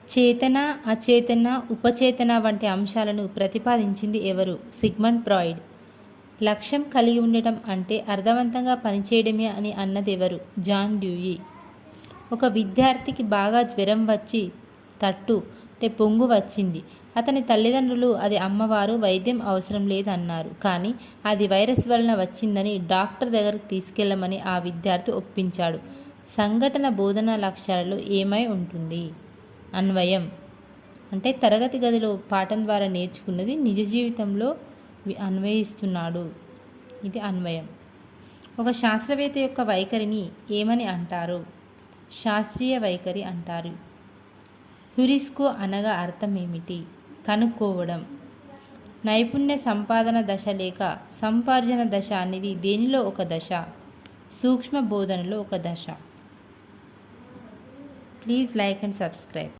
చేతన, అచేతన, ఉపచేతన వంటి అంశాలను ప్రతిపాదించింది ఎవరు? Sigmund Freud. లక్ష్యం కలిగి ఉండటం అంటే అర్థవంతంగా పనిచేయడమే అని అన్నది ఎవరు? John Dewey. ఒక విద్యార్థికి బాగా జ్వరం వచ్చి పొంగు వచ్చింది. అతని తల్లిదండ్రులు అది అమ్మవారు, వైద్యం అవసరం లేదన్నారు. కానీ అది వైరస్ వలన వచ్చిందని డాక్టర్ దగ్గరకు తీసుకెళ్లమని ఆ విద్యార్థి ఒప్పించాడు. సంఘటన బోధనా లక్ష్యాలలో ఏమై ఉంటుంది? అన్వయం. అంటే తరగతి గదిలో పాఠం ద్వారా నేర్చుకున్నది నిజ జీవితంలో అన్వయిస్తున్నాడు. ఇది అన్వయం. ఒక శాస్త్రవేత్త యొక్క వైఖరిని ఏమని అంటారు? శాస్త్రీయ వైఖరి అంటారు. హ్యూరిస్కో అనగా అర్థం ఏమిటి? కనుక్కోవడం. నైపుణ్య సంపాదన దశ లేక సంపార్జన దశ అనేది దేనిలో ఒక దశ? సూక్ష్మ బోధనలో ఒక దశ. Please like and subscribe.